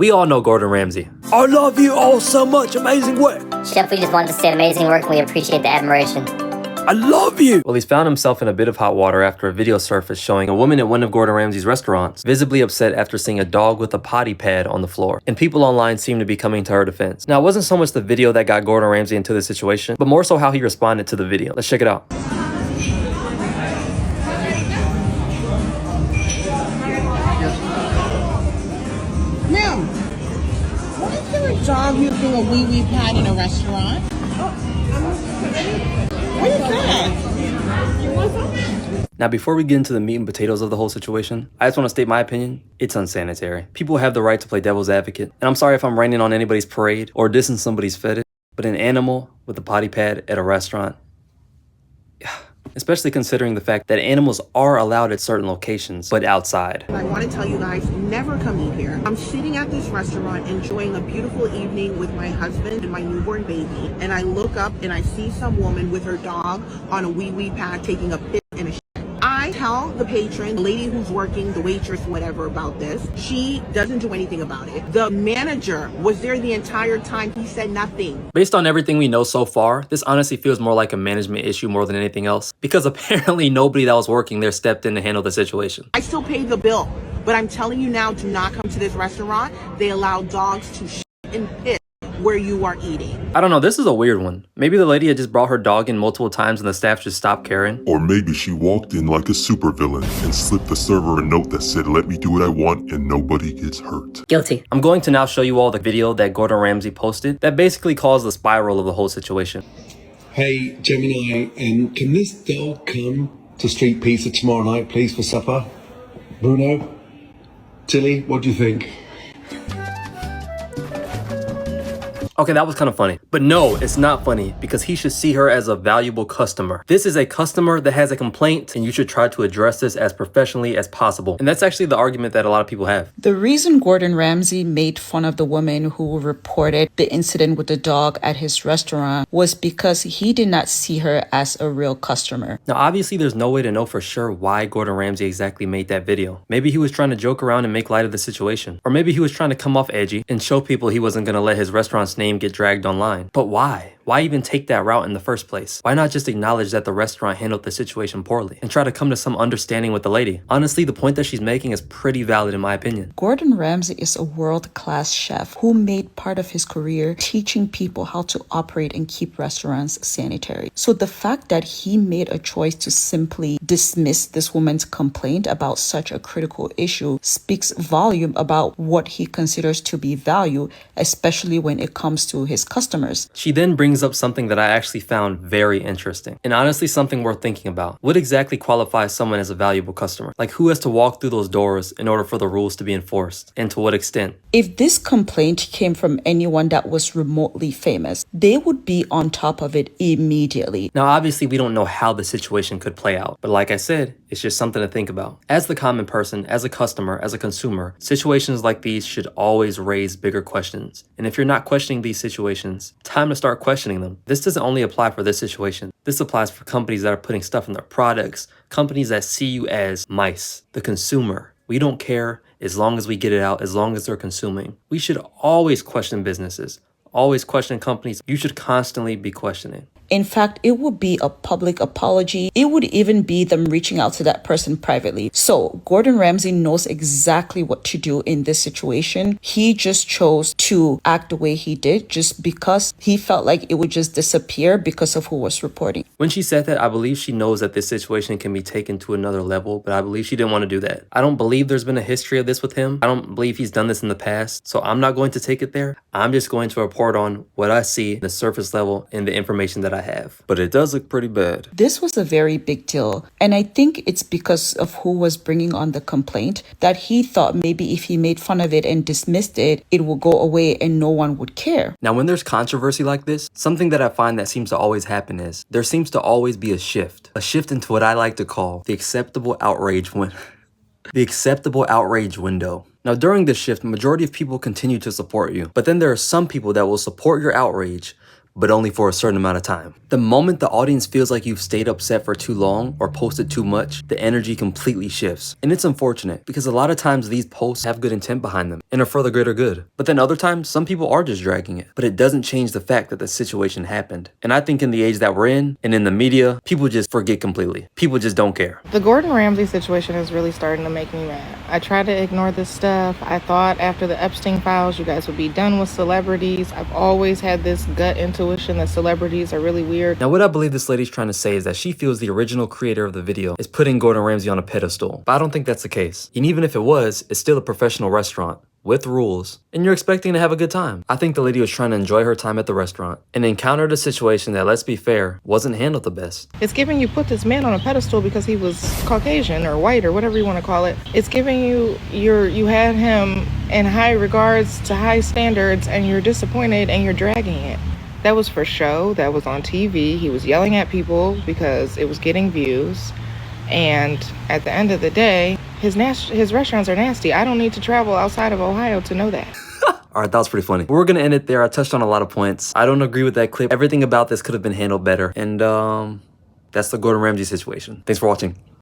We all know Gordon Ramsay. I love you all so much, amazing work. Chef, we just wanted to say amazing work and we appreciate the admiration. I love you! Well, he's found himself in a bit of hot water after a video surfaced showing a woman at one of Gordon Ramsay's restaurants visibly upset after seeing a dog with a potty pad on the floor. And people online seem to be coming to her defense. Now, it wasn't so much the video that got Gordon Ramsay into the situation, but more so how he responded to the video. Let's check it out. Ma'am, why is there a dog using a wee-wee pad in a restaurant? What is that? You want some? Now, before we get into the meat and potatoes of the whole situation, I just want to state my opinion. It's unsanitary. People have the right to play devil's advocate. And I'm sorry if I'm raining on anybody's parade or dissing somebody's fetish, but an animal with a potty pad at a restaurant, especially considering the fact that animals are allowed at certain locations, but outside. I want to tell you guys, never come eat here. I'm sitting at this restaurant enjoying a beautiful evening with my husband and my newborn baby, and I look up and I see some woman with her dog on a wee-wee pad taking a piss in a shit. I tell the patron, the lady who's working, the waitress, whatever, about this. She doesn't do anything about it. The manager was there the entire time. He said nothing. Based on everything we know so far, this honestly feels more like a management issue more than anything else, because apparently nobody that was working there stepped in to handle the situation. I still paid the bill, but I'm telling you now, do not come to this restaurant. They allow dogs to shit and piss where you are eating. I don't know, this is a weird one. Maybe the lady had just brought her dog in multiple times and the staff just stopped caring. Or maybe she walked in like a supervillain and slipped the server a note that said, "Let me do what I want and nobody gets hurt." Guilty. I'm going to now show you all the video that Gordon Ramsay posted that basically caused the spiral of the whole situation. Hey, Gemini, can this dog come to Street Pizza tomorrow night, please, for supper? Bruno? Tilly, what do you think? Okay, that was kind of funny. But no, it's not funny because he should see her as a valuable customer. This is a customer that has a complaint and you should try to address this as professionally as possible. And that's actually the argument that a lot of people have. The reason Gordon Ramsay made fun of the woman who reported the incident with the dog at his restaurant was because he did not see her as a real customer. Now, obviously, there's no way to know for sure why Gordon Ramsay exactly made that video. Maybe he was trying to joke around and make light of the situation. Or maybe he was trying to come off edgy and show people he wasn't going to let his restaurant's name get dragged online. But why? Why even take that route in the first place? Why not just acknowledge that the restaurant handled the situation poorly and try to come to some understanding with the lady? Honestly, the point that she's making is pretty valid in my opinion. Gordon Ramsay is a world-class chef who made part of his career teaching people how to operate and keep restaurants sanitary. So the fact that he made a choice to simply dismiss this woman's complaint about such a critical issue speaks volume about what he considers to be value, especially when it comes to his customers. She then brings up something that I actually found very interesting and honestly something worth thinking about. What exactly qualifies someone as a valuable customer? Like, who has to walk through those doors in order for the rules to be enforced, and to what extent? If this complaint came from anyone that was remotely famous, they would be on top of it immediately. Now, obviously, we don't know how the situation could play out, but like I said, it's just something to think about. As the common person, as a customer, as a consumer, situations like these should always raise bigger questions. And if you're not questioning these situations, time to start questioning them. This doesn't only apply for this situation. This applies for companies that are putting stuff in their products, companies that see you as mice, the consumer. We don't care as long as we get it out, as long as they're consuming. We should always question businesses, always question companies. You should constantly be questioning. In fact, it would be a public apology. It would even be them reaching out to that person privately. So Gordon Ramsay knows exactly what to do in this situation. He just chose to act the way he did just because he felt like it would just disappear because of who was reporting. When she said that, I believe she knows that this situation can be taken to another level, but I believe she didn't want to do that. I don't believe there's been a history of this with him. I don't believe he's done this in the past, so I'm not going to take it there. I'm just going to report on what I see, the surface level, and the information that I have. But it does look pretty bad. This was a very big deal, and I think it's because of who was bringing on the complaint that he thought maybe if he made fun of it and dismissed it, it would go away and no one would care. Now, when there's controversy like this, something that I find that seems to always happen is there seems to always be a shift into what I like to call the acceptable outrage window. Now, during this shift, the majority of people continue to support you, but then there are some people that will support your outrage, but only for a certain amount of time. The moment the audience feels like you've stayed upset for too long or posted too much, the energy completely shifts. And it's unfortunate because a lot of times these posts have good intent behind them and are for the greater good. But then other times, some people are just dragging it. But it doesn't change the fact that the situation happened. And I think in the age that we're in and in the media, people just forget completely. People just don't care. The Gordon Ramsay situation is really starting to make me mad. I try to ignore this stuff. I thought after the Epstein files, you guys would be done with celebrities. I've always had this gut intuition that celebrities are really weird. Now, what I believe this lady's trying to say is that she feels the original creator of the video is putting Gordon Ramsay on a pedestal. But I don't think that's the case. And even if it was, it's still a professional restaurant with rules, and you're expecting to have a good time. I think the lady was trying to enjoy her time at the restaurant and encountered a situation that, let's be fair, wasn't handled the best. It's giving you put this man on a pedestal because he was Caucasian or white or whatever you want to call it. It's giving you had him in high regards to high standards, and you're disappointed and you're dragging it. That was for show. That was on TV. He was yelling at people because it was getting views. And at the end of the day, his restaurants are nasty. I don't need to travel outside of Ohio to know that. All right, that was pretty funny. We're gonna end it there. I touched on a lot of points. I don't agree with that clip. Everything about this could have been handled better. And that's the Gordon Ramsay situation. Thanks for watching.